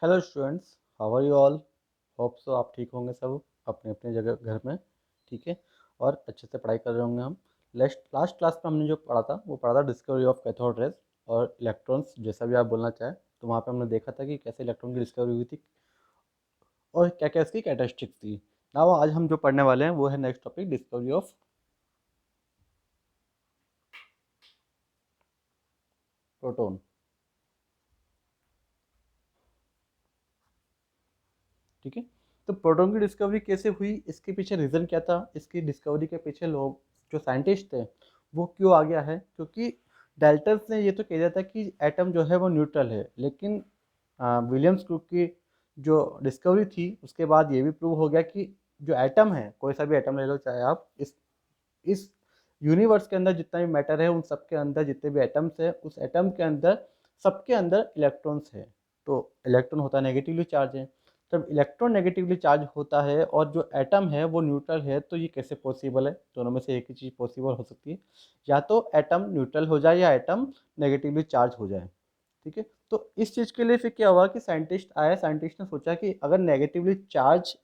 Hello students, how are you all. Hope so आप ठीक होंगे सब अपने अपने जगह घर में। ठीक है, और अच्छे से पढ़ाई कर रहे होंगे। हम लास्ट क्लास में हमने जो पढ़ा था वो पढ़ा था डिस्कवरी ऑफ कैथोड रेज और इलेक्ट्रॉन्स, जैसा भी आप बोलना चाहें। तो वहाँ पे हमने देखा था कि कैसे इलेक्ट्रॉन की डिस्कवरी हुई थी और क्या क्या इसकी कैरेक्टरिस्टिक्स थी। नाउ आज हम जो पढ़ने वाले हैं वो है next topic, discovery of proton. ठीक है, तो प्रोटॉन की डिस्कवरी कैसे हुई, इसके पीछे रीज़न क्या था, इसकी डिस्कवरी के पीछे लोग जो साइंटिस्ट थे वो क्यों आ गया है। क्योंकि डाल्टन्स ने ये तो कह दिया था कि एटम जो है वो न्यूट्रल है, लेकिन विलियम्स क्रुक की जो डिस्कवरी थी उसके बाद ये भी प्रूव हो गया कि जो एटम है, कोई सा भी एटम ले लो चाहे आप, इस यूनिवर्स के अंदर जितना भी मैटर है उन सब के अंदर जितने भी एटम्स है उस एटम के अंदर सबके अंदर इलेक्ट्रॉन्स है। तो इलेक्ट्रॉन होता है नेगेटिवली चार्ज है। जब इलेक्ट्रॉन नेगेटिवली चार्ज होता है और जो एटम है वो न्यूट्रल है, तो ये कैसे पॉसिबल है। दोनों में से एक ही चीज़ पॉसिबल हो सकती है, या तो एटम न्यूट्रल हो जाए या एटम नेगेटिवली चार्ज हो जाए। ठीक है, तो इस चीज़ के लिए फिर क्या हुआ कि साइंटिस्ट आए, साइंटिस्ट ने सोचा कि अगर नेगेटिवली चार्ज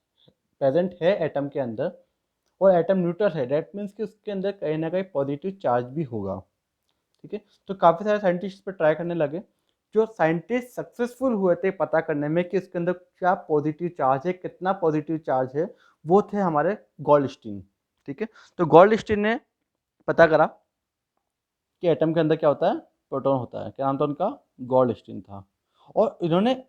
प्रेजेंट है एटम के अंदर और एटम न्यूट्रल है, डेट मीन्स कि उसके अंदर कहीं ना कहीं पॉजिटिव चार्ज भी होगा। ठीक है, तो काफ़ी सारे साइंटिस्ट पर ट्राई करने लगे। जो साइंटिस्ट सक्सेसफुल हुए थे पता करने में कि इसके अंदर क्या पॉजिटिव चार्ज है, कितना पॉजिटिव चार्ज है, वो थे हमारे गोल्डस्टीन। ठीक है, तो गोल्डस्टीन ने पता करा कि एटम के अंदर क्या होता है, प्रोटॉन होता है। क्या नाम था उनका, गोल्डस्टीन था। और इन्होंने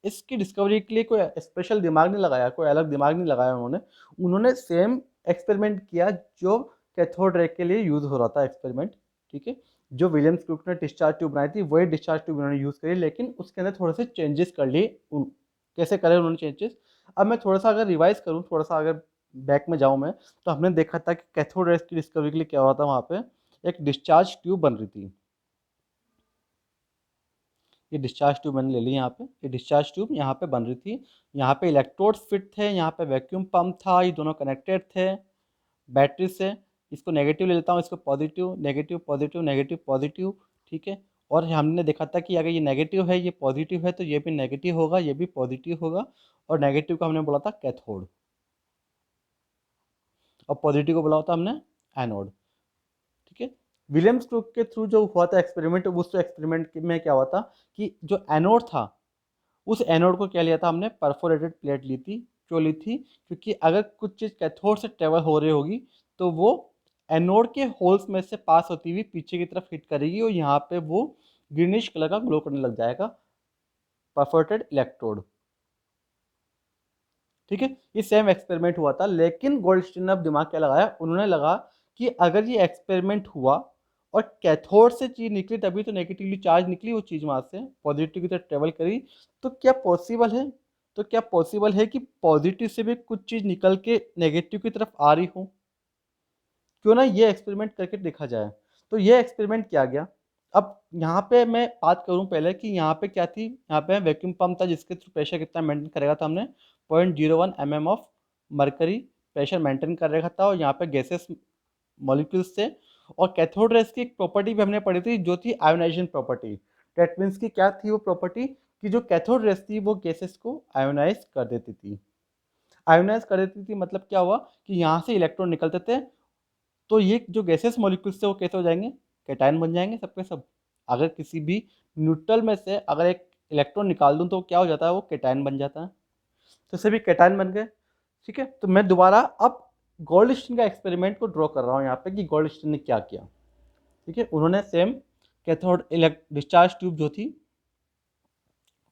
इसकी डिस्कवरी के लिए कोई स्पेशल दिमाग नहीं लगाया, कोई अलग दिमाग नहीं लगाया उन्होंने। उन्होंने सेम एक्सपेरिमेंट किया जो कैथोड रे के लिए यूज़ हो रहा था एक्सपेरिमेंट। ठीक है, जो विलियम्स क्रुक ने डिस्चार्ज ट्यूब बनाई थी वही डिस्चार्ज ट्यूब उन्होंने यूज़ करी, लेकिन उसके अंदर थोड़े से चेंजेस कर लिए। कैसे करे उन्होंने चेंजेस, अब मैं थोड़ा सा अगर रिवाइज करूँ, थोड़ा सा अगर बैक में जाऊँ मैं, तो हमने देखा था कि कैथोड रेज की डिस्कवरी के लिए क्या हो रहा था। वहाँ पे एक डिस्चार्ज ट्यूब बन रही थी। ये डिस्चार्ज ट्यूब मैंने ले ली यहाँ पे, ये डिस्चार्ज ट्यूब यहाँ पे बन रही थी। यहाँ पे इलेक्ट्रोड्स फिट थे, यहाँ पे वैक्यूम पंप था, ये दोनों कनेक्टेड थे बैटरी से। इसको नेगेटिव ले लेता हूँ, इसको positive, negative positive, negative positive. ठीक है, और हमने देखा था कि अगर ये नेगेटिव है ये पॉजिटिव है, तो ये भी नेगेटिव होगा ये भी पॉजिटिव होगा। और नेगेटिव को हमने बोला था कैथोड और पॉजिटिव को बोला होता हमने एनोड। ठीक है, विलियम्स क्रुक के थ्रू जो हुआ था एक्सपेरिमेंट, उस एक्सपेरिमेंट में क्या हुआ था कि जो एनोड था उस एनोड को क्या लिया था हमने, परफोरेटेड प्लेट ली थी। क्यों ली थी, क्योंकि अगर कुछ चीज़ कैथोड से ट्रेवल हो रही होगी तो वो एनोड के होल्स में से पास होती हुई पीछे की तरफ हिट करेगी और यहाँ पे वो ग्रीनिश कलर का ग्लो करने लग जाएगा, परफोरेटेड इलेक्ट्रोड। ठीक है, ये सेम एक्सपेरिमेंट हुआ था, लेकिन गोल्डस्टीन ने अब दिमाग क्या लगाया, उन्होंने लगा कि अगर ये एक्सपेरिमेंट हुआ और कैथोड से चीज निकली तभी तो नेगेटिवली चार्ज निकली, वो चीज वहां से पॉजिटिव की तरफ ट्रेवल करी, तो क्या पॉसिबल है, तो क्या पॉसिबल है कि पॉजिटिव से भी कुछ चीज निकल के नेगेटिव की तरफ आ रही हो। क्यों ना ये एक्सपेरिमेंट करके देखा जाए। तो ये एक्सपेरिमेंट किया गया। अब यहाँ पे मैं बात करूँ पहले कि यहाँ पे क्या थी, यहाँ पे वैक्यूम पंप था जिसके थ्रू प्रेशर कितना मेंटेन करेगा था हमने, 0.01 mm of mercury pressure maintain कर रखा था, और यहाँ पे गैसेस मॉलिक्यूल्स थे। और कैथोड रेज की एक प्रॉपर्टी भी हमने पढ़ी थी जो थी आयोनाइजेशन प्रॉपर्टी। डेट मीन्स की क्या थी वो प्रॉपर्टी, कि जो कैथोड रेज थी वो गैसेस को आयोनाइज कर देती थी। आयोनाइज कर देती थी मतलब क्या हुआ कि यहाँ से इलेक्ट्रॉन निकलते थे, तो ये जो गैसेस मॉलिक्यूल्स थे वो कैसे हो जाएंगे, कैटायन बन जाएंगे सबके सब। अगर किसी भी न्यूट्रल में से अगर एक इलेक्ट्रॉन निकाल दूं तो क्या हो जाता है, वो कैटायन बन जाता है। तो सभी कैटायन बन गए। ठीक है, तो मैं दोबारा अब गोल्डस्टीन का एक्सपेरिमेंट को ड्रॉ कर रहा हूँ यहाँ पे कि गोल्डस्टीन ने क्या किया। ठीक है, उन्होंने सेम कैथोड डिस्चार्ज ट्यूब जो थी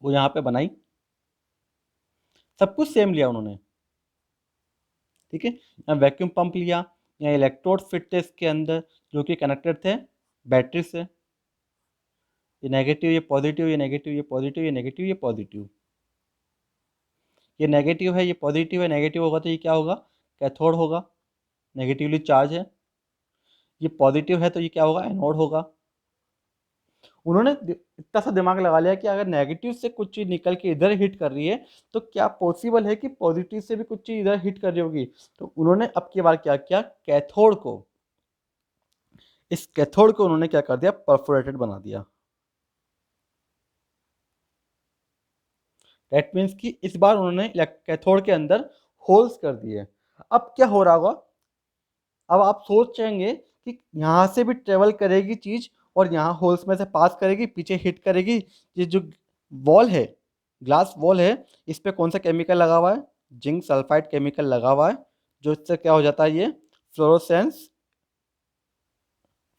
वो यहाँ पे बनाई, सब कुछ सेम लिया उन्होंने। ठीक है, यहाँ वैक्यूम पंप लिया, यहाँ इलेक्ट्रोड फिट थे इसके अंदर जो कि कनेक्टेड थे बैटरी से। ये नेगेटिव ये पॉजिटिव, ये नेगेटिव ये पॉजिटिव, ये नेगेटिव ये पॉजिटिव, ये नेगेटिव है ये पॉजिटिव है, नेगेटिव होगा तो ये क्या होगा, कैथोड होगा, नेगेटिवली चार्ज है। ये पॉजिटिव है तो ये क्या होगा, एनोड होगा। उन्होंने इतना सा दिमाग लगा लिया कि अगर नेगेटिव से कुछ चीज़ निकल के इधर हिट कर रही है तो क्या पॉसिबल है कि पॉजिटिव से भी कुछ चीज़ इधर हिट कर रही होगी। तो उन्होंने अब की बार क्या किया, कैथोड को, इस कैथोड को उन्होंने क्या कर दिया, परफोरेटेड बना दिया। दैट मीन्स कि इस बार उन्होंने कैथोड के अंदर होल्स कर दिए। अब क्या हो रहा होगा, अब आप सोचेंगे कि यहाँ से भी ट्रेवल करेगी चीज़ और यहाँ होल्स में से पास करेगी, पीछे हिट करेगी। ये जो वॉल है, ग्लास वॉल है, इस पे कौन सा केमिकल लगा हुआ है, जिंक सल्फाइड केमिकल लगा हुआ है, जो इससे क्या हो जाता है, ये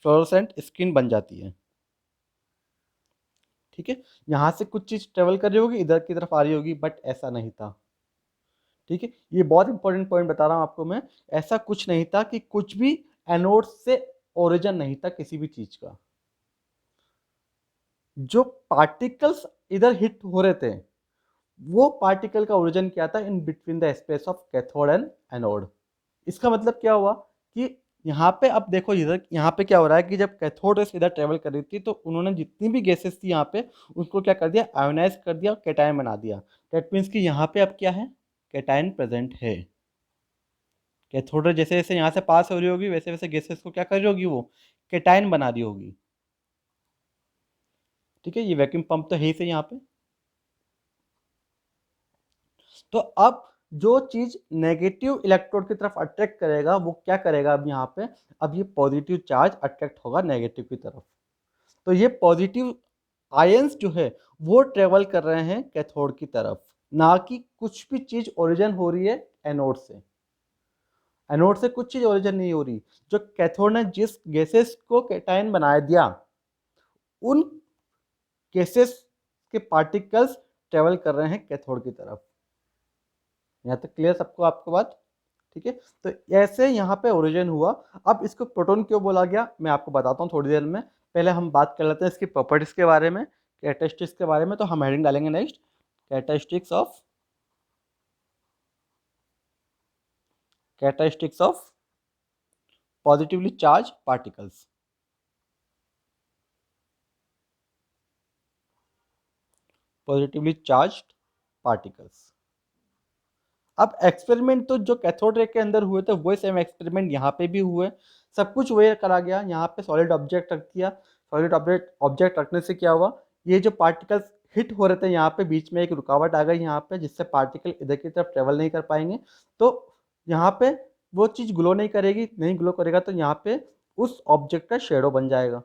फ्लोरोसेंट स्किन बन जाती है। ठीक है, यहाँ से कुछ चीज़ ट्रेवल कर रही होगी, इधर की तरफ आ रही होगी, बट ऐसा नहीं था। ठीक है, ये बहुत इंपॉर्टेंट पॉइंट बता रहा हूँ आपको मैं। ऐसा कुछ नहीं था कि कुछ भी एनोड से ओरिजिन नहीं था किसी भी चीज का। जो पार्टिकल्स इधर हिट हो रहे थे, वो पार्टिकल का ओरिजिन क्या था, in between the space of cathode and anode. इसका मतलब क्या हुआ कि यहाँ पे अब देखो, इधर यहाँ पे क्या हो रहा है कि जब कैथोड रेस इधर ट्रेवल कर रही थी तो उन्होंने जितनी भी गैसेस थी यहाँ पे, उसको क्या कर दिया, आयोनाइज कर दिया, कैटायन बना दिया। दैट मीन्स कि यहाँ पे अब क्या है, कैटायन प्रेजेंट है। कैथोड रे जैसे जैसे यहाँ से पास हो रही होगी, वैसे वैसे गैसेस को क्या कर रही होगी, वो कैटायन बना रही होगी। ठीक है, ये वैक्यूम पंप तो है ही से यहाँ पे। तो अब जो चीज नेगेटिव इलेक्ट्रोड की तरफ अट्रैक्ट करेगा, वो क्या करेगा अब यहाँ पे, अब ये पॉजिटिव चार्ज अट्रैक्ट होगा नेगेटिव की तरफ। तो ये पॉजिटिव आयंस जो है वो ट्रेवल कर रहे हैं कैथोड की तरफ, ना कि कुछ भी चीज ओरिजिन हो रही है एनोड से। एनोड से कुछ चीज ओरिजिन नहीं हो रही। जो कैथोड ने जिस गैसेस को कैटायन बना दिया, उन गैसेस के पार्टिकल्स ट्रेवल कर रहे हैं कैथोड की तरफ। यहाँ तक क्लियर सबको, आपको बात? ठीक है, तो ऐसे यहाँ पे ओरिजिन हुआ। अब इसको प्रोटॉन क्यों बोला गया, मैं आपको बताता हूँ थोड़ी देर में। पहले हम बात कर लेते हैं इसकी प्रॉपर्टीज के बारे में, कैरेक्टरिस्टिक्स के बारे में। तो हम हेडिंग डालेंगे next, characteristics of positively charge particles. Positively charged particles. अब एक्सपेरिमेंट तो जो कैथोड रे के अंदर हुए थे, वही सेम एक्सपेरिमेंट यहाँ पे भी हुए। सब कुछ वही करा गया, यहाँ पे सॉलिड ऑब्जेक्ट रख दिया। सॉलिड ऑब्जेक्ट रखने से क्या हुआ, ये जो पार्टिकल्स हिट हो रहे थे यहाँ पे, बीच में एक रुकावट आ गई यहाँ पे, जिससे पार्टिकल इधर की तरफ ट्रेवल नहीं कर पाएंगे। तो यहाँ पे वो चीज़ ग्लो नहीं करेगी, नहीं ग्लो करेगा तो यहाँ पे उस ऑब्जेक्ट का शेडो बन जाएगा।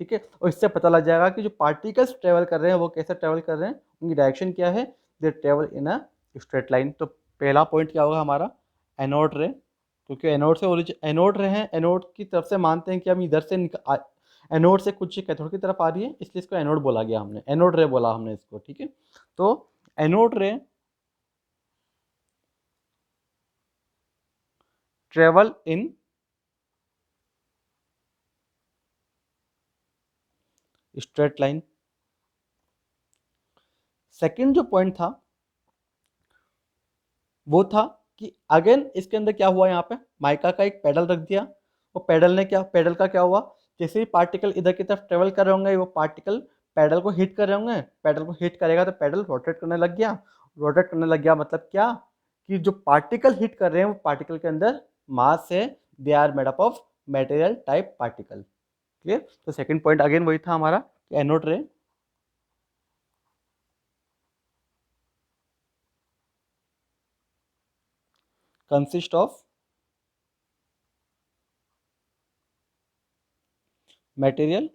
ठीक है, और इससे पता लग जाएगा कि जो पार्टिकल्स ट्रेवल कर रहे हैं वो कैसे ट्रेवल कर रहे हैं, उनकी डायरेक्शन क्या है, they travel in a straight line. तो पहला पॉइंट क्या होगा हमारा, एनोड रे। क्योंकि एनोड से ओरिजिन, एनोड रे हैं, एनोड की तरफ से मानते हैं कि हम इधर से एनोड से कुछ कैथोड की तरफ आ रही है, इसलिए इसको एनोड बोला गया, हमने एनोड रे बोला हमने इसको। ठीक है, तो एनोड रे travel in straight line. Second जो पॉइंट था वो था कि अगेन इसके अंदर क्या हुआ, यहाँ पे माइका का एक पेडल रख दिया। वो पेडल ने क्या, पेडल का क्या हुआ, जैसे ही पार्टिकल इधर की तरफ ट्रेवल कर रहे होंगे, वो पार्टिकल पेडल को हिट कर रहे होंगे, पेडल को हिट करेगा तो पेडल रोटेट करने लग गया। रोटेट करने लग गया मतलब क्या, कि जो पार्टिकल हिट कर रहे हैं वो पार्टिकल के अंदर मास है, they are made up of material type particle. Clear? तो सेकंड पॉइंट अगेन वही था हमारा, anode ray consist of material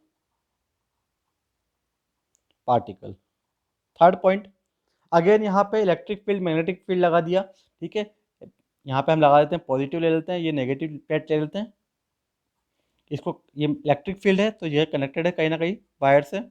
particle. Third point, again यहाँ पे इलेक्ट्रिक फील्ड मैग्नेटिक फील्ड लगा दिया। ठीक है, यहाँ पे हम लगा देते हैं पॉजिटिव ले लेते हैं, ये नेगेटिव प्लेट ले लेते हैं। इसको, ये इलेक्ट्रिक फील्ड है तो ये कनेक्टेड है कहीं ना कहीं वायर से।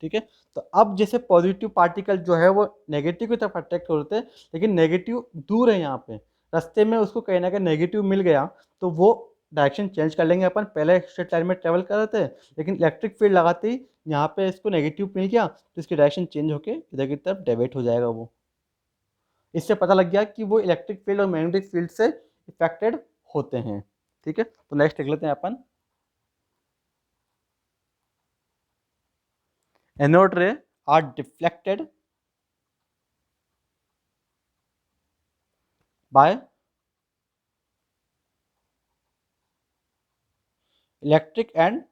ठीक है, तो अब जैसे पॉजिटिव पार्टिकल जो है वो नेगेटिव की तरफ अट्रैक्ट हो रहे थे, लेकिन नेगेटिव दूर है यहाँ पे, रास्ते में उसको कहीं ना कहीं नेगेटिव मिल गया, तो वो डायरेक्शन चेंज कर लेंगे। अपन पहले स्ट्रेट लाइन में ट्रेवल कर रहे थे, लेकिन इलेक्ट्रिक फील्ड लगाते ही यहाँ पे इसको नेगेटिव मिल गया, तो इसकी डायरेक्शन चेंज होके इधर की तरफ डेविएट हो जाएगा वो। इससे पता लग गया कि वो इलेक्ट्रिक फील्ड और मैग्नेटिक फील्ड से इफेक्टेड होते हैं। ठीक है, तो नेक्स्ट देख लेते हैं अपन, anode ray are deflected by electric and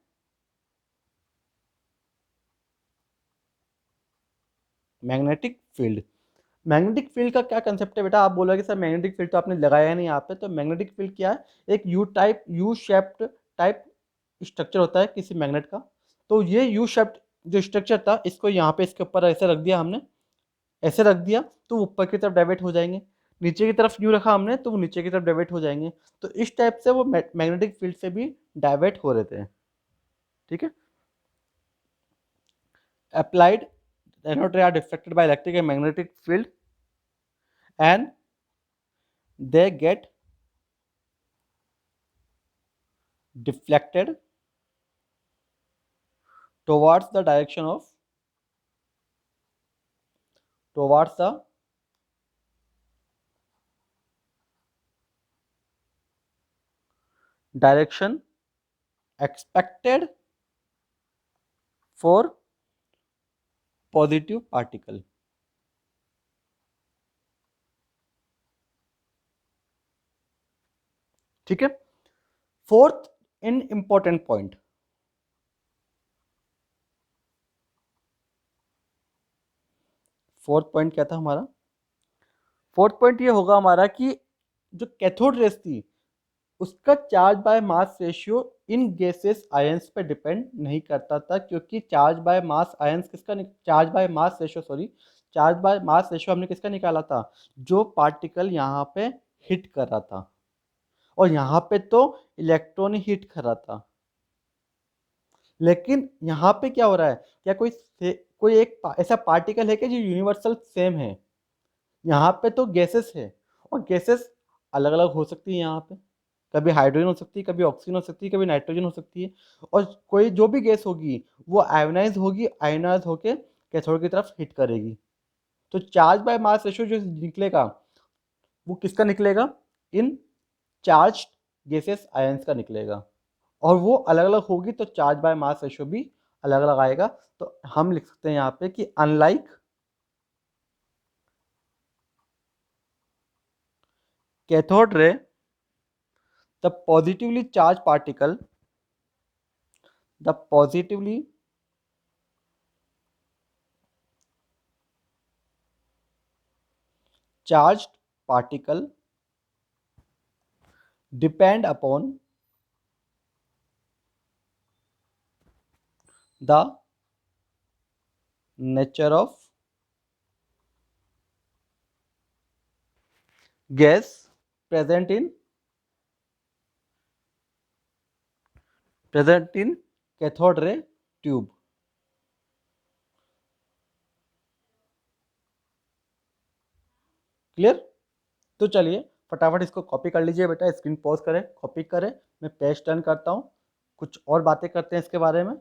magnetic field. Magnetic field का क्या कंसेप्ट है बेटा? आप बोलोगे सर मैग्नेटिक फील्ड तो आपने लगाया नहीं यहाँ पे, तो मैग्नेटिक फील्ड क्या है? एक यू शेप्ड टाइप स्ट्रक्चर होता है किसी मैग्नेट का। तो ये यू शेप्ड जो स्ट्रक्चर था, इसको यहाँ पे इसके ऊपर ऐसे रख दिया हमने, ऐसे रख दिया तो ऊपर की तरफ डाइवर्ट हो जाएंगे। नीचे की तरफ यूँ रखा हमने तो वो नीचे की तरफ डाइवर्ट हो जाएंगे। तो इस टाइप से वो मैग्नेटिक फील्ड से भी डाइवर्ट हो रहे थे। ठीक है। applied anode ray are deflected by electric and magnetic field and they get deflected towards the direction of towards the direction expected for positive particle। ठीक है। फोर्थ इन इंपॉर्टेंट पॉइंट, फोर्थ पॉइंट क्या था हमारा? फोर्थ पॉइंट ये होगा हमारा कि जो कैथोड रेस थी उसका charge by mass ratio in gases ions पे डिपेंड नहीं करता था, क्योंकि चार्ज बाय मास आयंस किसका charge by mass ratio sorry charge by mass ratio हमने किसका निकाला था? जो पार्टिकल यहाँ पे हिट कर रहा था, और यहाँ पे तो इलेक्ट्रॉन ही हिट कर रहा था। लेकिन यहाँ पे क्या हो रहा है? क्या कोई एक ऐसा पार्टिकल है कि जो यूनिवर्सल सेम है? यहाँ पे तो गैसेस है, और गैसेस अलग अलग हो सकती है। यहाँ पे कभी हाइड्रोजन हो सकती है, कभी ऑक्सीजन हो सकती है, कभी नाइट्रोजन हो सकती है, और कोई जो भी गैस होगी वो आयोनाइज होगी, आयोनाइज होके कैथोड की तरफ हिट करेगी। तो चार्ज बाय मास रेशियो जो निकलेगा वो किसका निकलेगा? इन चार्ज गैसेस आयंस का निकलेगा, और वो अलग अलग होगी तो चार्ज बाय मास रेशियो भी अलग अलग आएगा। तो हम लिख सकते हैं यहाँ पे कि unlike cathode ray the positively charged particle the positively charged particle depend upon the nature of gas present in cathode ray tube। Clear? तो चलिए फटाफट इसको कॉपी कर लीजिए बेटा, स्क्रीन पॉज करें, कॉपी करें, मैं पेज टर्न करता हूँ, कुछ और बातें करते हैं इसके बारे में।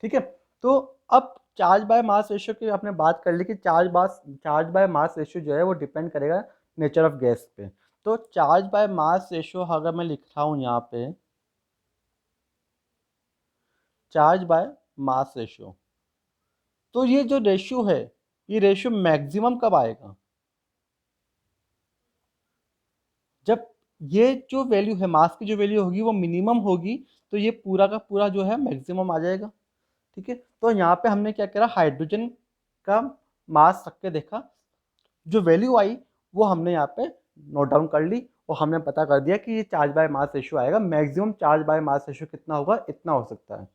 ठीक है। तो अब चार्ज बाय मास रेशियो की आपने बात कर ली कि चार्ज बाय मास रेशियो जो है वो डिपेंड करेगा नेचर ऑफ गैस पे। तो चार्ज बाय मास रेशियो अगर मैं लिख रहा हूँ यहाँ पे चार्ज बाय मास रेशियो, तो ये जो रेशियो है ये रेशियो मैक्सिमम कब आएगा? जब ये जो वैल्यू है मास की जो वैल्यू होगी वो मिनिमम होगी, तो ये पूरा का पूरा जो है मैक्सिमम आ जाएगा। ठीक है। तो यहाँ पे हमने क्या करा, हाइड्रोजन का मास रख के देखा, जो वैल्यू आई वो हमने यहाँ पे नोट डाउन कर ली, और हमने पता कर दिया कि ये चार्ज बाय मास रेशियो आएगा, maximum charge by mass ratio कितना होगा, इतना हो सकता है।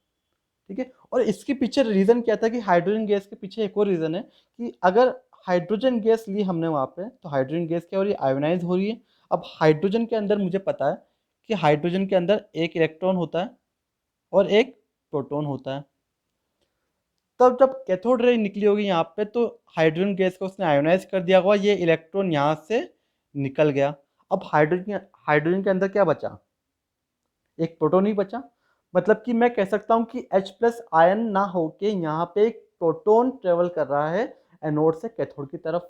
ठीक है। और इसके पीछे रीजन क्या था कि हाइड्रोजन गैस के पीछे एक और रीजन है कि अगर हाइड्रोजन गैस ली हमने वहाँ पे, तो हाइड्रोजन गैस क्या हो रही है? आयोनाइज हो रही है। अब हाइड्रोजन के अंदर मुझे पता है कि हाइड्रोजन के अंदर एक इलेक्ट्रॉन होता है और एक प्रोटॉन होता है। तब जब कैथोड रे निकली होगी यहाँ पे, तो हाइड्रोजन गैस को उसने आयोनाइज कर दिया होगा, ये इलेक्ट्रॉन यहाँ से निकल गया। अब हाइड्रोजन के अंदर क्या बचा? एक प्रोटॉन ही बचा। मतलब कि मैं कह सकता हूँ कि H प्लस आयन ना होके यहाँ पे एक प्रोटॉन ट्रेवल कर रहा है एनोड से कैथोड की तरफ।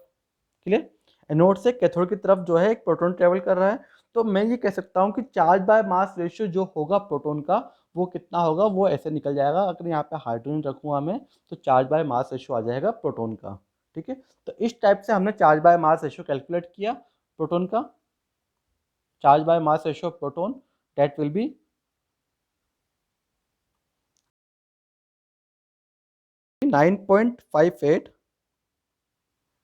क्लियर? एनोड से कैथोड की तरफ जो है एक प्रोटॉन ट्रेवल कर रहा है। तो मैं ये कह सकता हूँ कि चार्ज बाय मास रेशियो जो होगा प्रोटॉन का वो कितना होगा, वो ऐसे निकल जाएगा। अगर यहाँ पे हाइड्रोजन रखूँगा मैं तो चार्ज बाय मास रेशियो आ जाएगा प्रोटॉन का। ठीक है। तो इस टाइप से हमने charge by mass ratio calculate किया प्रोटॉन का। Charge by mass ratio proton that will be 9.58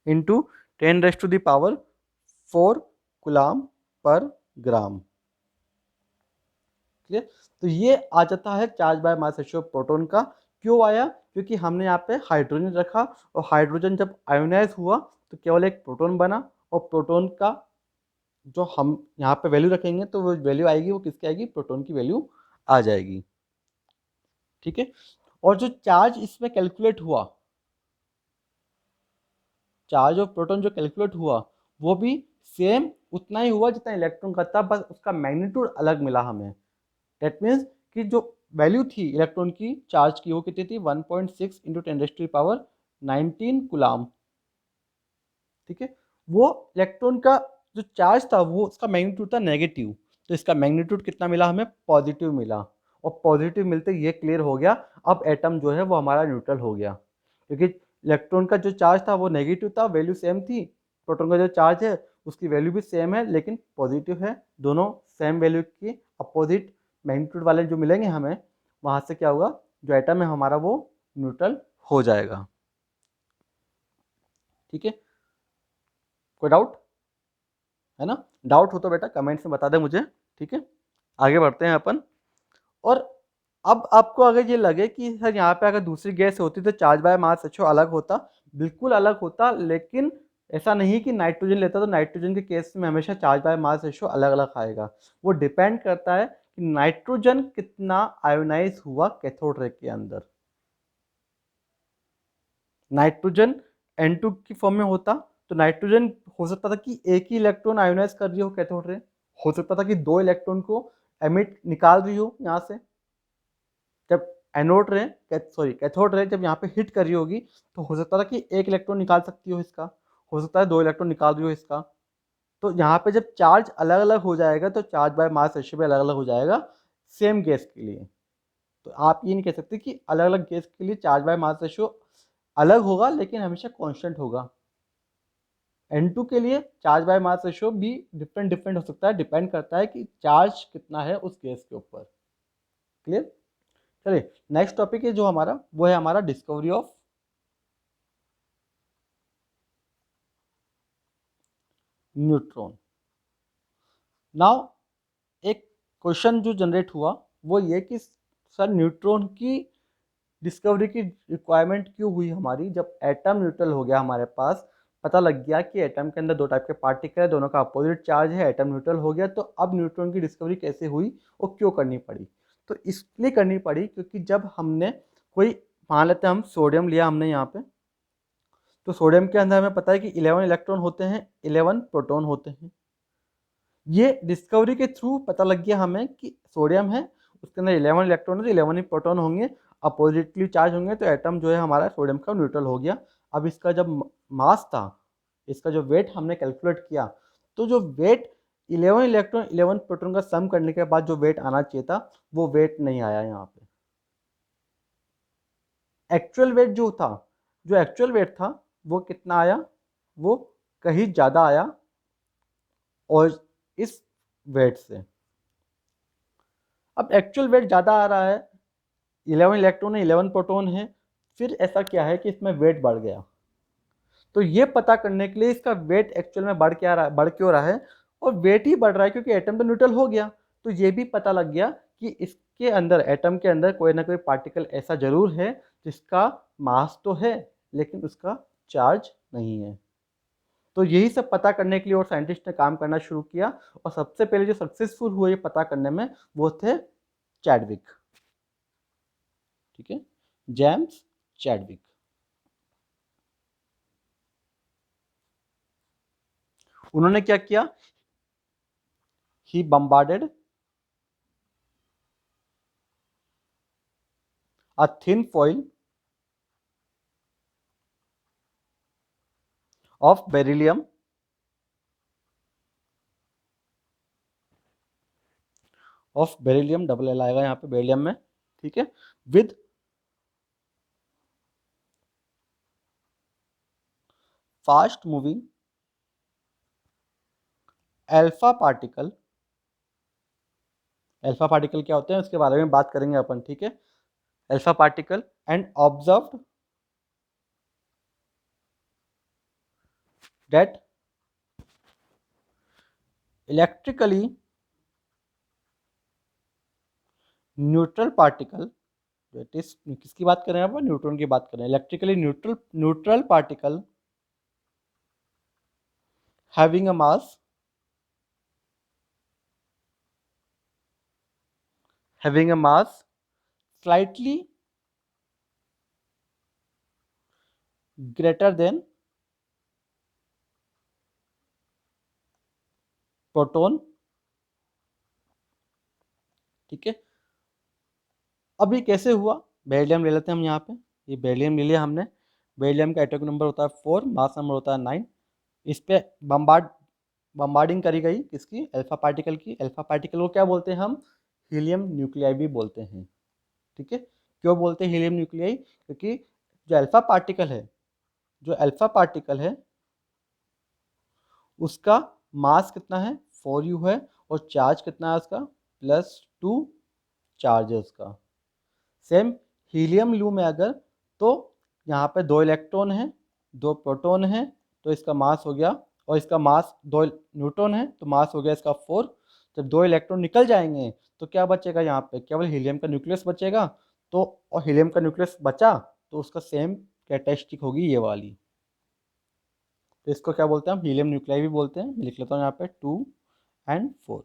into 10⁻⁴ coulomb पर ग्राम। क्लियर? तो ये आ जाता है charge by mass ratio proton का। क्यों आया? क्योंकि हमने यहाँ पे हाइड्रोजन रखा और हाइड्रोजन जब आयोनाइज हुआ तो केवल एक प्रोटॉन बना, और प्रोटॉन का जो हम यहाँ पे वैल्यू रखेंगे तो वो वैल्यू आएगी, वो किसकी आएगी? प्रोटॉन की वैल्यू आ जाएगी। ठीक है। और जो चार्ज इसमें कैलकुलेट हुआ, चार्ज ऑफ प्रोटॉन जो कैलकुलेट हुआ वो भी सेम उतना ही हुआ जितना इलेक्ट्रॉन का था, बस उसका मैग्नीट्यूड अलग मिला हमें। दैट मीन्स कि जो वैल्यू थी इलेक्ट्रॉन की चार्ज की वो कितनी थी? 1.6 इंटू 10⁻⁹ कूलाम। ठीक है। वो इलेक्ट्रॉन का जो चार्ज था वो उसका मैग्नीट्यूड था नेगेटिव, तो इसका मैग्नीट्यूड कितना मिला हमें? पॉजिटिव मिला। और पॉजिटिव मिलते ये क्लियर हो गया, अब एटम जो है वो हमारा न्यूट्रल हो गया, क्योंकि इलेक्ट्रॉन का जो चार्ज था वो नेगेटिव था, वैल्यू सेम थी। प्रोटॉन का जो चार्ज है उसकी वैल्यू भी सेम है लेकिन पॉजिटिव है। दोनों सेम वैल्यू की अपोजिट मैग्नीट्यूड वाले जो मिलेंगे हमें, वहाँ से क्या होगा? जो एटम है हमारा वो न्यूट्रल हो जाएगा। ठीक है। कोई डाउट है ना? डाउट हो तो बेटा कमेंट्स में बता दे मुझे। ठीक है, आगे बढ़ते हैं अपन। और अब आपको अगर ये लगे कि सर यहाँ पे अगर दूसरी गैस होती तो चार्ज बाय मास रेशियो अलग होता, बिल्कुल अलग होता, लेकिन ऐसा नहीं कि नाइट्रोजन लेता तो नाइट्रोजन के केस में हमेशा चार्ज बाय मास रेशियो अलग अलग आएगा। वो डिपेंड करता है कि नाइट्रोजन कितना आयोनाइज हुआ कैथोड रे के अंदर। नाइट्रोजन N2 की फॉर्म में होता तो नाइट्रोजन हो सकता था कि एक ही इलेक्ट्रॉन आयोनाइज कर रही हो कैथोड रे, हो सकता था कि दो इलेक्ट्रॉन को एमिट निकाल रही हो यहाँ से। जब एनोड रे सॉरी कैथोड रे जब यहाँ पे हिट कर रही होगी तो हो सकता था कि एक इलेक्ट्रॉन निकाल सकती हो इसका, हो सकता है दो इलेक्ट्रॉन निकाल रही हो इसका। तो यहाँ पे जब चार्ज अलग अलग हो जाएगा तो चार्ज बाय मास रेशियो भी अलग अलग हो जाएगा सेम गैस के लिए। तो आप ये नहीं कह सकते कि अलग अलग गैस के लिए चार्ज बाय मास रेशियो अलग होगा लेकिन हमेशा कांस्टेंट होगा। N2 के लिए चार्ज बाय मास रेशियो भी डिफरेंट डिफरेंट हो सकता है, डिपेंड करता है कि चार्ज कितना है उस गैस के ऊपर। क्लियर? चलिए नेक्स्ट टॉपिक है जो हमारा, वो है हमारा डिस्कवरी ऑफ न्यूट्रॉन। नाउ एक क्वेश्चन जो जनरेट हुआ वो ये कि सर न्यूट्रॉन की डिस्कवरी की रिक्वायरमेंट क्यों हुई हमारी? जब एटम न्यूट्रल हो गया हमारे पास, पता लग गया कि एटम के अंदर दो टाइप के पार्टिकल है, दोनों का अपोजिट चार्ज है, एटम न्यूट्रल हो गया, तो अब न्यूट्रॉन की डिस्कवरी कैसे हुई और क्यों करनी पड़ी? तो इसलिए करनी पड़ी क्योंकि जब हमने कोई, मान लेते हैं हम सोडियम लिया हमने यहाँ पे, तो सोडियम के अंदर हमें पता है कि 11 इलेक्ट्रॉन होते हैं, 11 प्रोटॉन होते हैं। ये डिस्कवरी के थ्रू पता लग गया हमें कि सोडियम है उसके अंदर 11 इलेक्ट्रॉन है तो 11 ही प्रोटॉन होंगे, अपोजिटली चार्ज होंगे, तो एटम जो है हमारा सोडियम का न्यूट्रल हो गया। अब इसका जब मास था, इसका जो वेट हमने कैलकुलेट किया, तो जो वेट 11 इलेक्ट्रॉन 11 प्रोटॉन का सम करने के बाद जो वेट आना चाहिए था वो वेट नहीं आया यहाँ पे। एक्चुअल वेट जो था, जो एक्चुअल वेट था वो कितना आया? वो कहीं ज़्यादा आया, और इस वेट से अब एक्चुअल वेट ज़्यादा आ रहा है, 11 इलेक्ट्रॉन है 11 प्रोटॉन है, फिर ऐसा क्या है कि इसमें वेट बढ़ गया। तो ये पता करने के लिए इसका वेट एक्चुअल में बढ़ क्यों रहा है, और वेट ही बढ़ रहा है क्योंकि एटम तो न्यूट्रल हो गया। तो ये भी पता लग गया कि इसके अंदर, एटम के अंदर कोई ना कोई पार्टिकल ऐसा जरूर है जिसका मास तो है लेकिन उसका चार्ज नहीं है। तो यही सब पता करने के लिए और साइंटिस्ट ने काम करना शुरू किया, और सबसे पहले जो सक्सेसफुल हुए ये पता करने में वो थे चैडविक। ठीक है, जेम्स चैडविक। उन्होंने क्या किया? He bombarded a thin foil of beryllium double L आएगा यहाँ पे बेरिलियम में, ठीक है, with fast moving alpha particle. Alpha particle क्या होते हैं उसके बारे में बात करेंगे अपन, ठीक है। Alpha particle and observed that electrically neutral particle, that is किसकी बात कर रहे हैं आप, न्यूट्रॉन की बात कर रहे हैं, electrically neutral particle having a mass slightly greater than proton. ठीक है, अब ये कैसे हुआ, बेरिलियम ले लेते हैं हम यहाँ पे, ये बेरिलियम ले लिया हमने, बेरिलियम का एटॉमिक नंबर होता है 4, मास नंबर होता है 9। इस पे बम्बार्डिंग करी गई किसकी, अल्फा पार्टिकल की। अल्फा पार्टिकल को क्या बोलते हैं हम, हीलियम न्यूक्लियाई भी बोलते हैं। ठीक है, क्यों बोलते हैं हीलियम न्यूक्लियाई, क्योंकि जो अल्फा पार्टिकल है उसका मास कितना है 4u है, और चार्ज कितना है उसका +2 चार्ज है उसका। सेम हीलियम लूँ मैं अगर, तो यहाँ पे 2 इलेक्ट्रॉन है 2 प्रोटॉन है, तो इसका मास हो गया, और इसका मास 2 न्यूट्रॉन है तो मास हो गया इसका 4। जब 2 इलेक्ट्रॉन निकल जाएंगे तो क्या बचेगा, यहाँ पे केवल हीलियम का न्यूक्लियस बचेगा। तो और हीलियम का न्यूक्लियस बचा तो उसका सेम कैरेक्टरिस्टिक होगी ये वाली, तो इसको क्या बोलते हैं हम, हीलियम न्यूक्लियाई भी बोलते हैं। मैं लिख लेता हूँ यहाँ पे 2 और 4।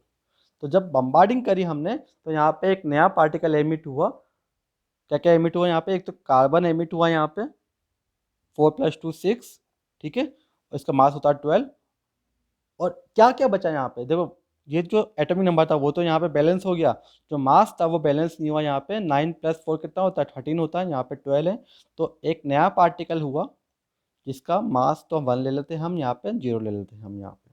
तो जब बम्बार्डिंग करी हमने तो यहाँ पे एक नया पार्टिकल एमिट हुआ। क्या क्या एमिट हुआ यहाँ पे, एक तो कार्बन एमिट हुआ यहाँ पे 4 + 2 6। ठीक है, और इसका मास होता है 12। और क्या क्या बचा यहाँ पे, देखो ये जो एटॉमिक नंबर था वो तो यहाँ पे बैलेंस हो गया, जो मास था वो बैलेंस नहीं हुआ। यहाँ पे 9 + 4 कितना होता है 13 होता है, यहाँ पे 12 है। तो एक नया पार्टिकल हुआ जिसका मास तो 1 ले लेते हैं हम, यहाँ पे 0 ले लेते हैं हम यहाँ पे।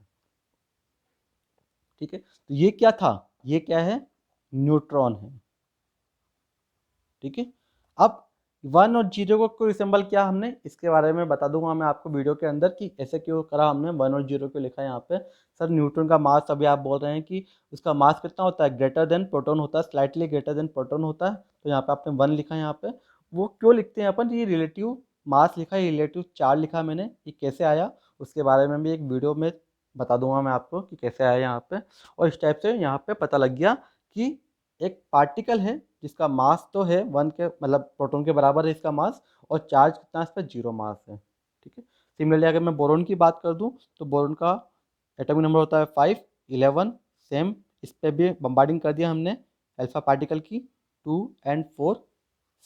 ठीक है, तो ये क्या था, ये क्या है, न्यूट्रॉन है। ठीक है, अब 1 और 0 को रिसेंबल किया हमने, इसके बारे में बता दूंगा मैं आपको वीडियो के अंदर कि ऐसे क्यों करा हमने, 1 और 0 क्यों लिखा है यहाँ पे। सर न्यूट्रॉन का मास, अभी आप बोल रहे हैं कि उसका मास कितना होता है, ग्रेटर देन प्रोटॉन होता है, स्लाइटली ग्रेटर देन प्रोटॉन होता है, तो यहाँ पे आपने 1 लिखा है यहाँ पे। वो क्यों लिखते हैं अपन, ये रिलेटिव मास लिखा है, रिलेटिव चार्ज लिखा मैंने, ये कैसे आया उसके बारे में भी एक वीडियो में बता दूंगा मैं आपको कि कैसे आया यहाँ पे। और इस टाइप से यहाँ पे पता लग गया कि एक पार्टिकल है जिसका मास तो है 1 के, मतलब प्रोटॉन के बराबर है इसका मास, और चार्ज कितना है इस पर 0 मास है। ठीक है, सिमिलरली अगर मैं बोरोन की बात कर दूं तो बोरोन का एटॉमिक नंबर होता है 5 11। सेम इस पर भी बम्बार्डिंग कर दिया हमने अल्फा पार्टिकल की 2 और 4।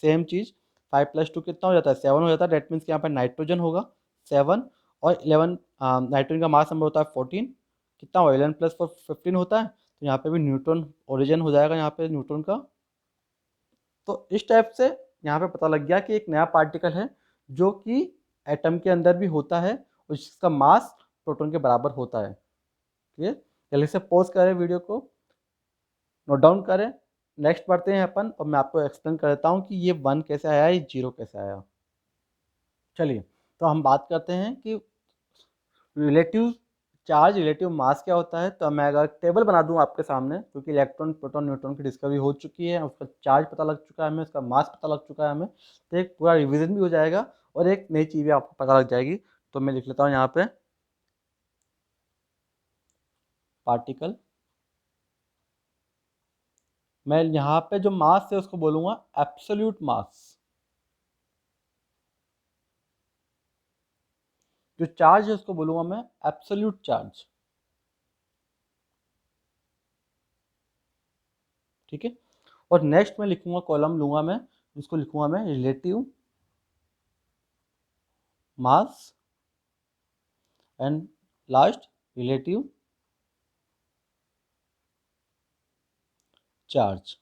सेम चीज़ 5 + 2 कितना हो जाता है 7 हो जाता है, डेट मीन्स यहाँ पर नाइट्रोजन होगा 7, और 11 नाइट्रोजन का मास नंबर होता है 14, कितना हो 11 + 4 15 होता है, तो यहाँ पे भी न्यूट्रॉन ओरिजिन हो जाएगा यहाँ पे न्यूट्रॉन का। तो इस टाइप से यहाँ पे पता लग गया कि एक नया पार्टिकल है जो कि एटम के अंदर भी होता है और जिसका मास प्रोटॉन के बराबर होता है। क्लियर, जल्दी से पॉज करें वीडियो को, नोट डाउन करें, नेक्स्ट बढ़ते हैं अपन, और मैं आपको एक्सप्लेन कर देता हूँ कि ये 1 कैसे आया, ये 0 कैसे आया। चलिए, तो हम बात करते हैं कि रिलेटिव चार्ज, रिलेटिव मास क्या होता है। तो मैं अगर टेबल बना दूं आपके सामने, क्योंकि इलेक्ट्रॉन प्रोटॉन न्यूट्रॉन की डिस्कवरी हो चुकी है, उसका चार्ज पता लग चुका है हमें, उसका मास पता लग चुका है हमें, तो एक पूरा रिवीजन भी हो जाएगा और एक नई चीज़ भी आपको पता लग जाएगी। तो मैं लिख लेता हूँ यहाँ पे पार्टिकल, मैं यहाँ पे जो मास है उसको बोलूँगा एब्सोल्यूट मास। जो चार्ज है उसको बोलूँगा मैं एब्सोल्यूट चार्ज। ठीक है, और नेक्स्ट में लिखूंगा, कॉलम लूंगा मैं, जिसको लिखूंगा मैं relative mass, and last relative charge.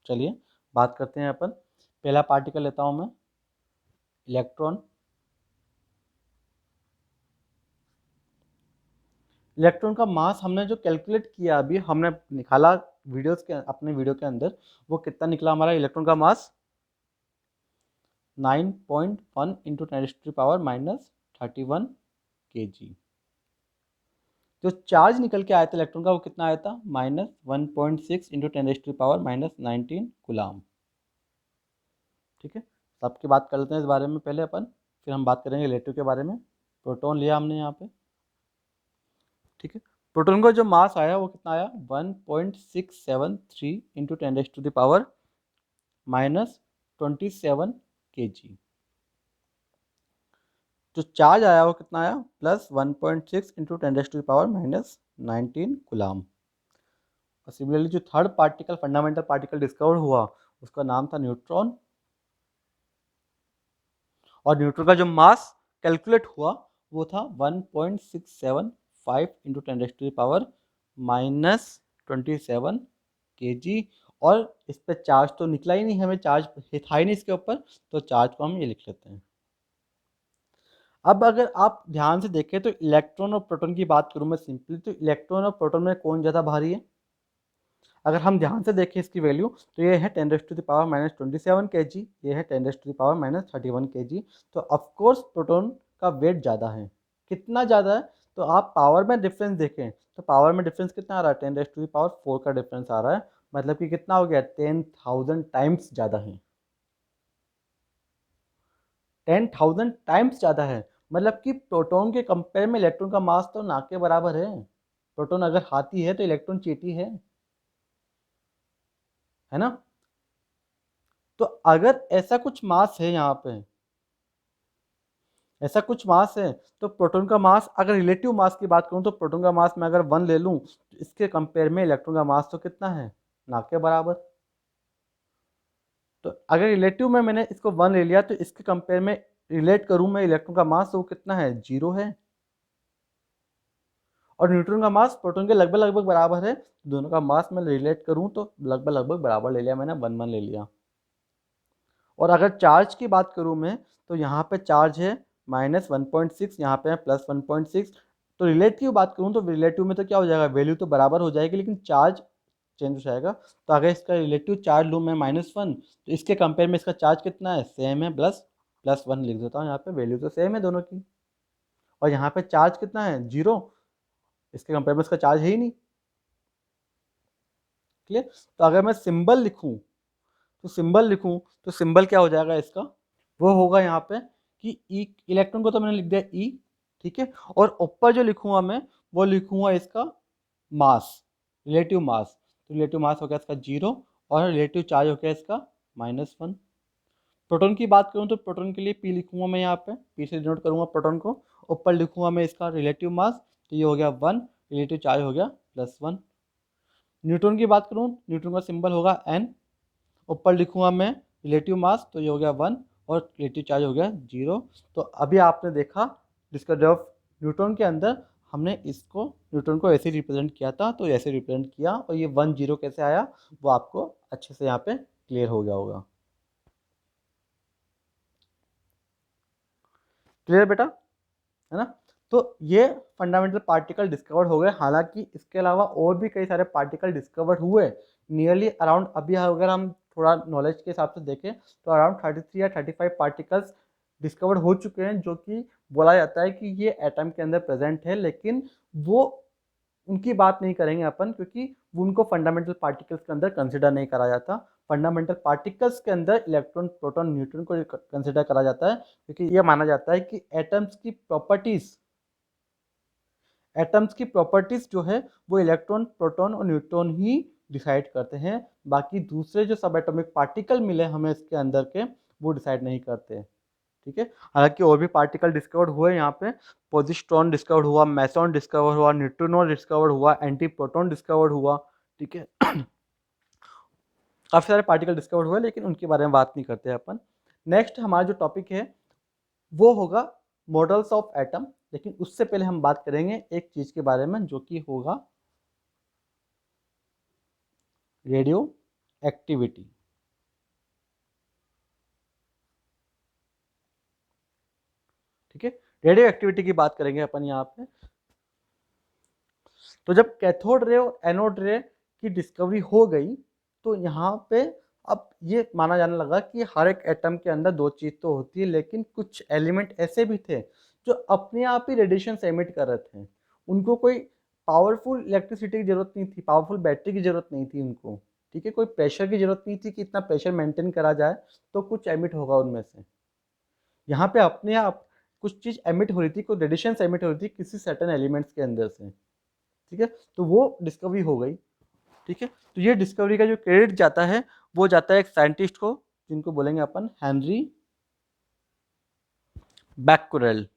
चलिए बात करते हैं अपन, पहला पार्टिकल लेता हूं मैं, इलेक्ट्रॉन। इलेक्ट्रॉन का मास हमने जो कैलकुलेट किया, अभी हमने निकाला वीडियोस के, अपने वीडियो के अंदर, वो कितना निकला हमारा इलेक्ट्रॉन का मास 9.1 इंटू 10⁻³ kg। जो चार्ज निकल के आया था इलेक्ट्रॉन का वो कितना आया था -1.6 इंटू 10⁻⁻19 कूलाम। ठीक है, सबकी बात कर लेते हैं इस बारे में पहले अपन, फिर हम बात करेंगे रिलेटिव के बारे में। प्रोटॉन लिया हमने यहाँ पे, ठीक है। प्रोटॉन का जो मास आया वो कितना आया 1.673 इंटू 10⁻⁻⁻27 kg। जो चार्ज आया वो कितना आया प्लस 1.6 इंटू 10⁻⁻⁻19 कूलाम। और सिमिलरली जो third particle fundamental particle discover हुआ उसका नाम था न्यूट्रॉन, और न्यूट्रॉन का जो मास कैलकुलेट हुआ वो था 1.675 इंटू 10⁻⁻27 kg। और इस पे चार्ज तो निकला ही नहीं, हमें चार्ज था ही नहीं इसके ऊपर, तो चार्ज को हम ये लिख लेते हैं। अब अगर आप ध्यान से देखें तो इलेक्ट्रॉन और प्रोटॉन की बात करूं मैं सिंपली, तो इलेक्ट्रॉन और प्रोटॉन में कौन ज़्यादा भारी है? अगर हम ध्यान से देखें इसकी वैल्यू तो ये है 10⁻⁻27 kg, ये है 10⁻⁻31 kg। तो ऑफकोर्स प्रोटॉन का वेट ज़्यादा है। कितना ज़्यादा है? तो आप पावर में डिफरेंस देखें तो पावर में डिफरेंस कितना आ रहा है 10⁻⁴ का डिफरेंस आ रहा है, मतलब कि कितना हो गया 10,000 टाइम्स ज़्यादा है। 10,000 टाइम्स ज़्यादा है, मतलब कि प्रोटॉन के कंपेयर में इलेक्ट्रॉन का मास तो ना के बराबर है। प्रोटॉन अगर हाथी है तो इलेक्ट्रॉन चींटी है ना। तो अगर ऐसा कुछ मास है यहाँ पे, ऐसा कुछ मास है, तो प्रोटॉन का मास, अगर रिलेटिव मास की बात करूँ तो प्रोटॉन का मास मैं अगर 1 ले लूँ तो इसके कंपेयर में इलेक्ट्रॉन का मास तो कितना है ना के बराबर। तो अगर रिलेटिव में मैंने इसको 1 ले लिया तो इसके कंपेयर में रिलेट करूँ मैं इलेक्ट्रॉन का मास तो वो कितना है 0 है। और न्यूट्रॉन का मास प्रोटॉन के लगभग लगभग बराबर है, दोनों का मास मैं रिलेट करूँ तो लगभग लगभग बराबर ले लिया मैंने, 1 1 ले लिया। और अगर चार्ज की बात करूँ मैं तो यहाँ पे चार्ज है -1.6, यहाँ पे है +1.6। तो रिलेटिव बात करूँ तो रिलेटिव में तो क्या हो जाएगा, वैल्यू तो बराबर हो जाएगी लेकिन चार्ज चेंज हो जाएगा। तो अगर इसका रिलेटिव चार्ज लूँ मैं -1 तो इसके कंपेयर में इसका चार्ज कितना है, सेम है, +1 लिख देता हूँ यहाँ पे, वैल्यू तो सेम है दोनों की। और यहाँ पे चार्ज कितना है 0, इसके कंपेयर में इसका चार्ज है ही नहीं। क्लियर। तो अगर मैं सिंबल लिखूँ तो सिंबल क्या हो जाएगा इसका, वो होगा यहाँ पे कि ई, इलेक्ट्रॉन को तो मैंने लिख दिया ई, ठीक है। और ऊपर जो लिखूंगा मैं वो लिखूंगा इसका मास, रिलेटिव मास। तो रिलेटिव मास हो गया इसका 0 और रिलेटिव चार्ज हो गया इसका -1। प्रोटॉन की बात करूँ तो प्रोटॉन के लिए पी लिखूंगा मैं, यहाँ पे पी से डिनोट करूंगा प्रोटॉन को। ऊपर लिखूंगा मैं इसका रिलेटिव मास, तो ये हो गया 1, रिलेटिव चार्ज हो गया +1। न्यूट्रॉन की बात करूँ, न्यूट्रॉन का सिंबल होगा n, ऊपर लिखूंगा मैं रिलेटिव मास, तो ये हो गया 1 और रिलेटिव चार्ज हो गया 0। तो अभी आपने देखा डिस्कवरी ऑफ न्यूट्रॉन के अंदर हमने इसको न्यूट्रॉन को ऐसे रिप्रेजेंट किया था, तो ऐसे रिप्रेजेंट किया और ये 1 0 कैसे आया वो आपको अच्छे से यहाँ पे क्लियर हो गया होगा। क्लियर बेटा, है ना। तो ये फंडामेंटल पार्टिकल डिस्कवर हो गए, हालांकि इसके अलावा और भी कई सारे पार्टिकल डिस्कवर हुए नियरली अराउंड, अभी अगर हम थोड़ा नॉलेज के हिसाब से देखें तो अराउंड 33 या 35 पार्टिकल्स डिस्कवर हो चुके हैं, जो कि बोला जाता है कि ये एटम के अंदर प्रेजेंट है, लेकिन वो उनकी बात नहीं करेंगे अपन, क्योंकि उनको फंडामेंटल पार्टिकल्स के अंदर कंसिडर नहीं करा जाता। फंडामेंटल पार्टिकल्स के अंदर इलेक्ट्रॉन प्रोटॉन न्यूट्रॉन को कंसिडर करा जाता है, क्योंकि ये माना जाता है कि एटम्स की प्रॉपर्टीज जो है वो इलेक्ट्रॉन प्रोटॉन और न्यूट्रॉन ही डिसाइड करते हैं, बाकी दूसरे जो सब एटॉमिक पार्टिकल मिले हमें इसके अंदर के वो डिसाइड नहीं करते, ठीक है। हालांकि और भी पार्टिकल डिस्कवर्ड हुए यहाँ पे, पॉजिट्रॉन डिस्कवर्ड हुआ, मेसॉन डिस्कवर हुआ, न्यूट्रिनो डिस्कवर्ड हुआ, एंटी प्रोटॉन डिस्कवर्ड हुआ, ठीक है। काफ़ी सारे पार्टिकल डिस्कवर्ड हुए लेकिन उनके बारे में बात नहीं करते हैं अपन। नेक्स्ट हमारा जो टॉपिक है वो होगा मॉडल्स ऑफ एटम, लेकिन उससे पहले हम बात करेंगे एक चीज़ के बारे में जो कि होगा रेडियो एक्टिविटी। ठीक है, रेडियो एक्टिविटी की बात करेंगे अपन यहाँ पे। तो जब कैथोड रे और एनोड रे की डिस्कवरी हो गई तो यहाँ पे अब ये माना जाने लगा कि हर एक एटम के अंदर दो चीज़ तो होती है, लेकिन कुछ एलिमेंट ऐसे भी थे जो अपने आप ही रेडिएशन एमिट कर रहे थे। उनको कोई पावरफुल इलेक्ट्रिसिटी की जरूरत नहीं थी, पावरफुल बैटरी की जरूरत नहीं थी उनको, ठीक है। कोई प्रेशर की जरूरत नहीं थी कि इतना प्रेशर मेंटेन करा जाए तो कुछ एमिट होगा उनमें से। यहाँ पे अपने आप कुछ चीज़ एमिट हो रही थी, कुछ रेडिएशंस एमिट हो रही थी किसी सर्टेन एलिमेंट्स के अंदर से, ठीक है। तो वो डिस्कवरी हो गई, ठीक है। तो ये डिस्कवरी का जो क्रेडिट जाता है वो जाता है एक साइंटिस्ट को, जिनको बोलेंगे अपन हेनरी बैक्यूरेल,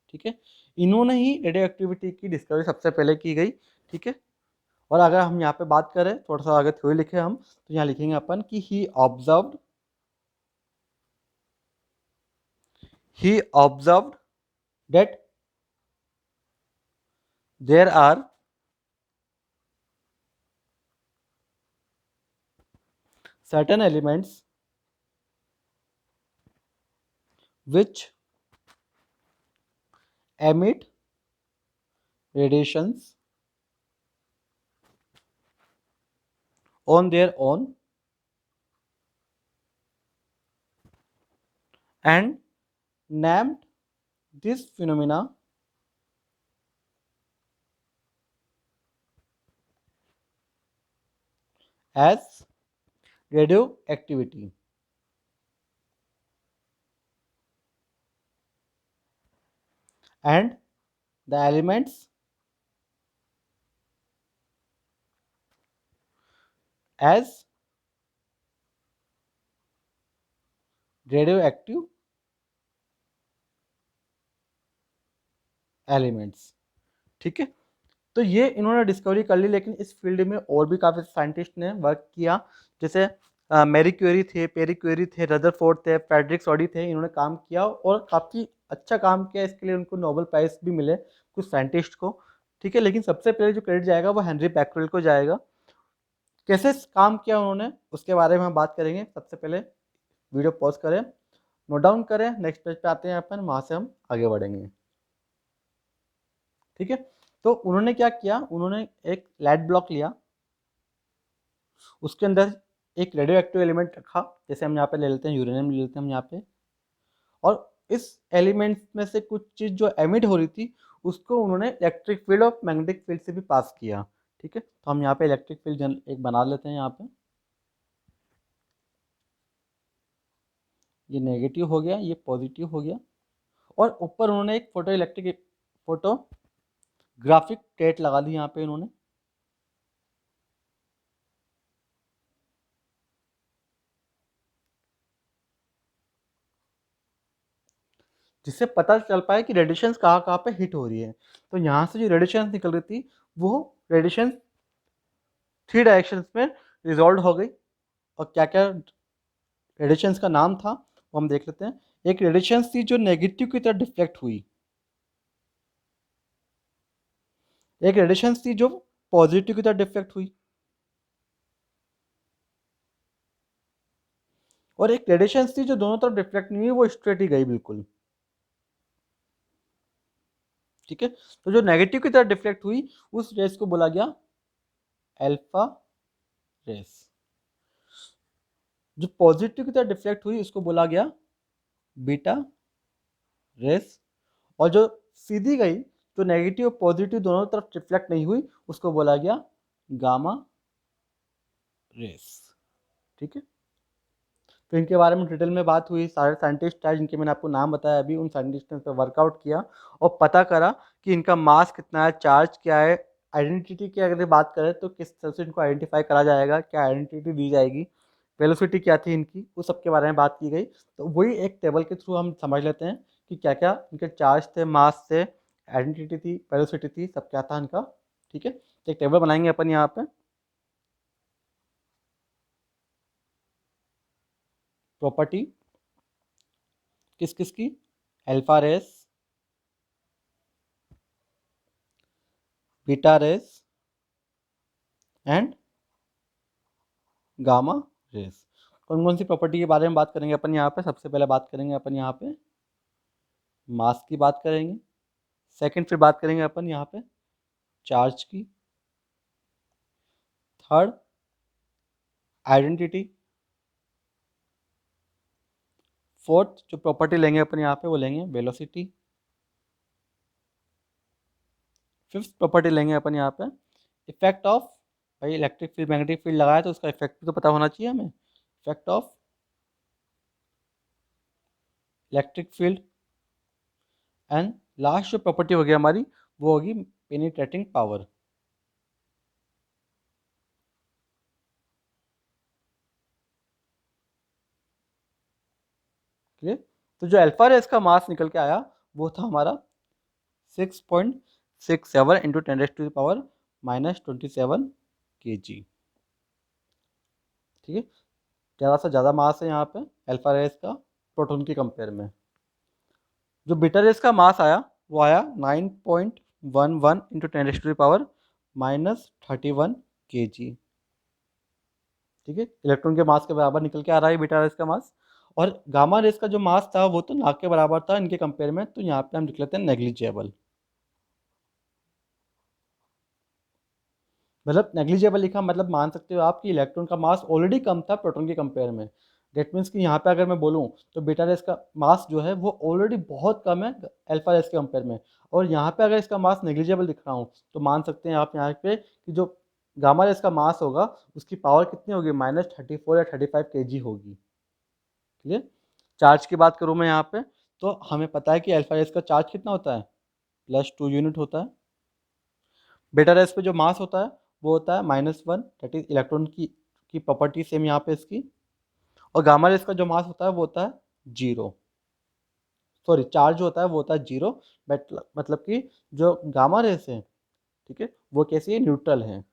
ठीक है। इन्होंने ही रेडियो एक्टिविटी की डिस्कवरी सबसे पहले की गई, ठीक है। और अगर हम यहाँ पे बात करें, थोड़ा सा आगे थ्योरी लिखे हम, तो यहाँ लिखेंगे अपन कि ही observed that there are certain elements which emit radiations on their own and named this phenomena as radioactivity. And the elements as radioactive elements, ठीक है। तो ये इन्होंने डिस्कवरी कर ली, लेकिन इस फील्ड में और भी काफ़ी साइंटिस्ट ने वर्क किया, जैसे मैरी क्यूरी थे, पेरी क्यूरी थे, रदरफोर्ड थे, फ्रेडरिक सॉडी थे। इन्होंने काम किया और काफ़ी अच्छा काम किया, इसके लिए उनको नोबेल प्राइज़ भी मिले कुछ साइंटिस्ट को, ठीक है। लेकिन सबसे पहले जो क्रेडिट जाएगा वो हेनरी बैक्यूरेल को जाएगा। कैसे काम किया उन्होंने उसके बारे में हम बात करेंगे। सबसे पहले वीडियो पॉज करें, नोट डाउन करें, नेक्स्ट पेज पे आते हैं अपन, वहाँ से हम आगे बढ़ेंगे, ठीक है। तो उन्होंने क्या किया, उन्होंने एक लेड ब्लॉक लिया, उसके अंदर एक रेडियो एक्टिव एलिमेंट रखा, जैसे हम यहाँ पे ले लेते हैं यूरेनियम ले लेते हैं हम यहाँ पे, और इस एलिमेंट में से कुछ चीज़ जो एमिट हो रही थी उसको उन्होंने इलेक्ट्रिक फील्ड और मैग्नेटिक फील्ड से भी पास किया, ठीक है। तो हम यहाँ पे इलेक्ट्रिक फील्ड एक बना लेते हैं यहाँ पे, ये नेगेटिव हो गया, ये पॉजिटिव हो गया, और ऊपर उन्होंने एक फोटोग्राफिक प्लेट लगा दी यहाँ पे इन्होंने, जिससे पता चल पाए कि रेडिएशंस कहाँ कहाँ पे हिट हो रही है। तो यहाँ से जो रेडिएशंस निकल रही थी वो रेडिएशन 3 डायरेक्शंस में रिजॉल्व हो गई, और क्या क्या रेडिएशंस का नाम था वो हम देख लेते हैं। एक रेडिएशंस थी जो नेगेटिव की तरफ डिफ्लेक्ट हुई, एक रेडिएशंस थी जो पॉजिटिव की तरफ डिफ्लेक्ट हुई, और एक रेडिएशंस थी जो दोनों तरफ डिफ्लेक्ट नहीं हुई, वो स्ट्रेट ही गई बिल्कुल, ठीक है। तो जो नेगेटिव की तरफ डिफ्लेक्ट हुई उस रेस को बोला गया अल्फा रेस, जो पॉजिटिव की तरफ डिफ्लेक्ट हुई उसको बोला गया बीटा रेस, और जो सीधी गई, जो नेगेटिव और पॉजिटिव दोनों तरफ रिफ्लेक्ट नहीं हुई, उसको बोला गया गामा रेस, ठीक है। तो इनके बारे में डिटेल में बात हुई, सारे साइंटिस्ट आए जिनके मैंने आपको नाम बताया अभी, उन साइंटिस्ट ने इस पर वर्कआउट किया और पता करा कि इनका मास कितना है, चार्ज क्या है, आइडेंटिटी की अगर बात करें तो किस तरह से इनको आइडेंटिफाई करा जाएगा, क्या आइडेंटिटी दी जाएगी, वेलोसिटी क्या थी इनकी, उस सब के बारे में बात की गई। तो वही एक टेबल के थ्रू हम समझ लेते हैं कि क्या क्या इनके चार्ज थे, मास थे, आइडेंटिटी थी, वेलोसिटी थी, सब क्या था इनका, ठीक है। तो एक टेबल बनाएंगे अपन यहाँ पे, प्रॉपर्टी किस किस की, alpha rays, beta rays and gamma rays. कौन कौन सी प्रॉपर्टी के बारे में बात करेंगे अपन यहाँ पे, सबसे पहले बात करेंगे अपन यहाँ पे मास की बात करेंगे, सेकंड फिर बात करेंगे अपन यहाँ पे चार्ज की, थर्ड आइडेंटिटी, फोर्थ जो प्रॉपर्टी लेंगे अपन यहाँ पे वो लेंगे वेलोसिटी, फिफ्थ प्रॉपर्टी लेंगे अपन यहाँ पे इफेक्ट ऑफ, भाई इलेक्ट्रिक फील्ड मैग्नेटिक फील्ड लगाया तो उसका इफेक्ट भी तो पता होना चाहिए हमें, effect of electric field, and last जो प्रॉपर्टी होगी हमारी वो होगी पेनिट्रेटिंग पावर। क्लियर। तो जो अल्फा रेस का मास निकल के आया वो था हमारा 6.67 इंटू 10⁻⁻27 kg। ठीक है, ज़्यादा से ज़्यादा मास है यहाँ पे अल्फा रेस का प्रोटॉन के कंपेयर में। जो बीटा रेस का मास आया वो आया 9.11 इंटू 10⁻⁻31 kg। ठीक है, इलेक्ट्रॉन के मास के बराबर निकल के आ रहा है बीटा रेस का मास। और गामा रेस का जो मास था वो तो ना के बराबर था इनके कंपेयर में, तो यहाँ पे हम लिख लेते हैं नेग्लिजिबल। मतलब नेग्लिजिबल लिखा मतलब मान सकते हो आप कि इलेक्ट्रॉन का मास ऑलरेडी कम था प्रोटॉन के कंपेयर में। डेट मीन्स कि यहाँ पे अगर मैं बोलूँ तो बीटा रेस का मास जो है वो ऑलरेडी बहुत कम है अल्फा रेस के कंपेयर में। और यहाँ पे अगर इसका मास नेग्लिजिबल दिख रहा हूँ तो मान सकते हैं आप यहाँ पे कि जो गामा रेस का मास होगा उसकी पावर कितनी होगी, -34 या 35 kg होगी। क्लियर। चार्ज की बात करूँ मैं यहाँ पे तो हमें पता है कि अल्फा रेस का चार्ज कितना होता है, +2 यूनिट होता है। बीटा रेस पे जो मास होता है वो होता है -1, दैट इज इलेक्ट्रॉन की प्रॉपर्टी सेम यहाँ पे इसकी। और गामा रेस का जो मास होता है वो होता है 0, सॉरी चार्ज होता है वो होता है 0। बट मतलब कि जो गामा रेस है, ठीक है, वो कैसी है, न्यूट्रल है।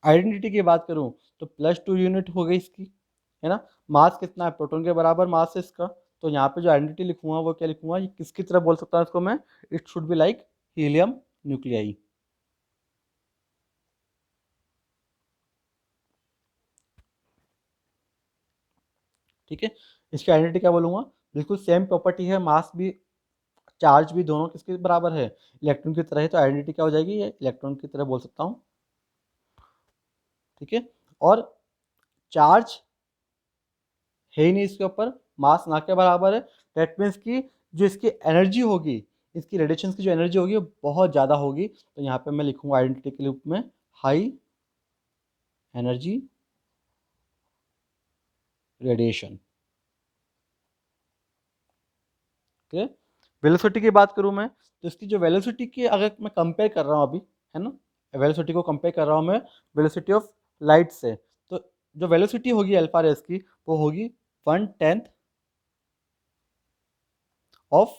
आइडेंटिटी की बात करूँ तो +2 यूनिट हो गई इसकी, है ना। मास कितना है, प्रोटॉन के बराबर मास है इसका। तो यहाँ पे जो आइडेंटिटी लिखूंगा वो क्या लिखूंगा, ये किसकी तरह बोल सकता हूँ इसको मैं, it should be like helium nuclei. ठीक है, इसकी आइडेंटिटी क्या बोलूंगा, बिल्कुल सेम प्रॉपर्टी है, मास भी चार्ज भी दोनों किसके बराबर है, इलेक्ट्रॉन की तरह है। तो आइडेंटिटी क्या हो जाएगी, ये इलेक्ट्रॉन की तरह बोल सकता हूँ। ठीक है, और चार्ज है ही नहीं इसके ऊपर, मास ना के बराबर है। दैट मीन्स कि जो इसकी एनर्जी होगी, इसकी रेडिएशन की जो एनर्जी होगी वो बहुत ज़्यादा होगी। तो यहाँ पे मैं लिखूंगा आइडेंटिटी के रूप में हाई एनर्जी रेडिएशन। ठीक है, वेलोसिटी की बात करूँ मैं तो इसकी जो वेलोसिटी की अगर मैं कंपेयर कर रहा हूँ अभी, है ना, वेलोसिटी को कंपेयर कर रहा हूँ मैं वेलोसिटी ऑफ लाइट से, तो जो वेलोसिटी होगी अल्फा रेस की वो होगी 1/10 ऑफ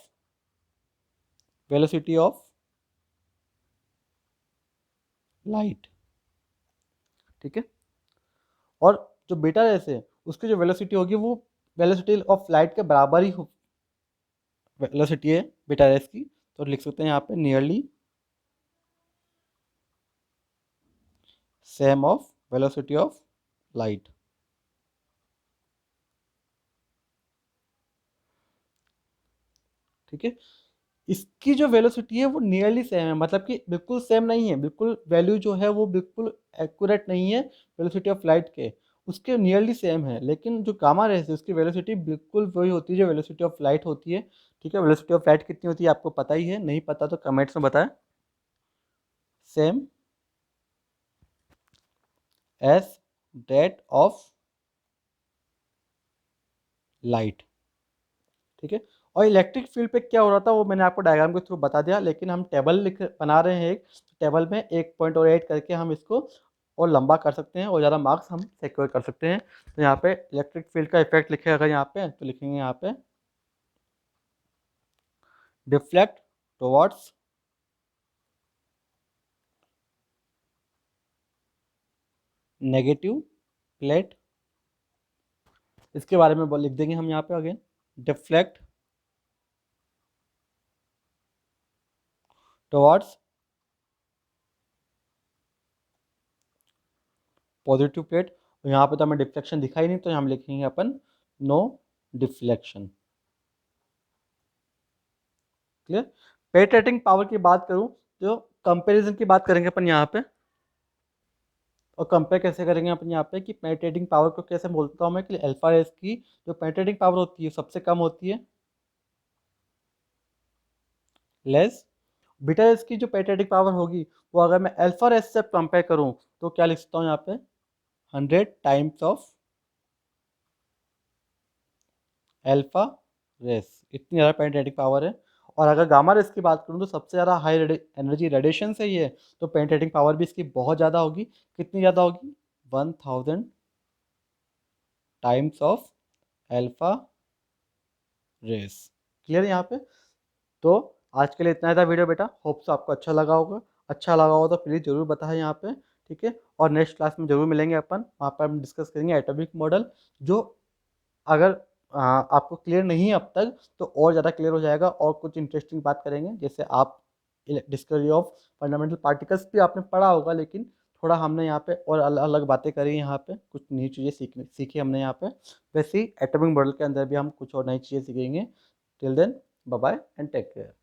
वेलोसिटी ऑफ लाइट। ठीक है, और जो बीटा रेस है उसकी जो वेलोसिटी होगी वो वेलोसिटी ऑफ लाइट के बराबर ही वेलोसिटी है बीटा रेस की। तो लिख सकते हैं यहाँ पे nearly same of velocity of light. ठीक है, इसकी जो वेलोसिटी है वो नियरली सेम है, मतलब कि बिल्कुल सेम नहीं है, बिल्कुल वैल्यू जो है वो बिल्कुल एक्यूरेट नहीं है वेलोसिटी ऑफ लाइट के, उसके नियरली सेम है। लेकिन जो गामा रेस है उसकी वेलोसिटी बिल्कुल वही होती है जो वेलोसिटी ऑफ लाइट होती है। ठीक है, वेलोसिटी ऑफ लाइट कितनी होती है आपको पता ही है, नहीं पता तो कमेंट्स में बताएं। Same as that of light. ठीक है, और इलेक्ट्रिक फील्ड पे क्या हो रहा था वो मैंने आपको डायग्राम के थ्रू बता दिया, लेकिन हम टेबल लिख बना रहे हैं एक, टेबल में एक पॉइंट और ऐड करके हम इसको और लंबा कर सकते हैं और ज़्यादा मार्क्स हम सिक्योर कर सकते हैं। तो यहाँ पे इलेक्ट्रिक फील्ड का इफेक्ट लिखे अगर यहाँ पे तो लिखेंगे यहाँ पे डिफ्लेक्ट टुवर्ड्स नेगेटिव प्लेट। इसके बारे में लिख देंगे हम यहाँ पे again, deflect towards positive plate. और यहाँ पे तो हमें डिफ्लेक्शन दिखा ही नहीं तो हम लिखेंगे अपन no deflection. Clear. Penetrating power की बात करूं तो कंपैरिजन की बात करेंगे अपन यहाँ पे, और कंपेयर कैसे करेंगे अपन यहाँ पे कि पेनिट्रेटिंग पावर को कैसे बोलता हूँ मैं कि अल्फा रेस की जो पेनिट्रेटिंग पावर होती है सबसे कम होती है, लेस। बीटा रेस की जो पेनिट्रेटिंग पावर होगी वो अगर मैं अल्फा रेस से कंपेयर करूँ तो क्या लिख सकता हूँ यहाँ पे 100 टाइम्स ऑफ अल्फा रेस, इतनी ज़्यादा पेनिट्रेटिंग पावर है। और अगर गामा रेस की बात करूँ तो सबसे ज़्यादा हाई एनर्जी रेडिएशन से ही है, तो पेनिट्रेटिंग पावर भी इसकी बहुत ज़्यादा होगी। कितनी ज़्यादा होगी? 1000 times of alpha rays. Clear है यहाँ पे? तो आज के लिए इतना ही था वीडियो बेटा। होप सो आपको अच्छा लगा होगा। अच्छा लगा हो तो प्लीज़ ज़रूर बताएं यहाँ पे, ठीक है? और नेक्स्ट क्लास में ज़रूर मिलेंगे अपन, वहाँ पर हम डिस्कस करेंगे एटॉमिक मॉडल, जो अगर आपको क्लियर नहीं है अब तक तो और ज़्यादा क्लियर हो जाएगा। और कुछ इंटरेस्टिंग बात करेंगे, जैसे आप डिस्कवरी ऑफ फंडामेंटल पार्टिकल्स भी आपने पढ़ा होगा, लेकिन थोड़ा हमने यहाँ पे और अलग अलग बातें करी, यहाँ पे कुछ नई चीज़ें सीखी हमने यहाँ पे। वैसे ही एटॉमिक मॉडल के अंदर भी हम कुछ और नई चीज़ें सीखेंगे। Till then, bye bye and take care.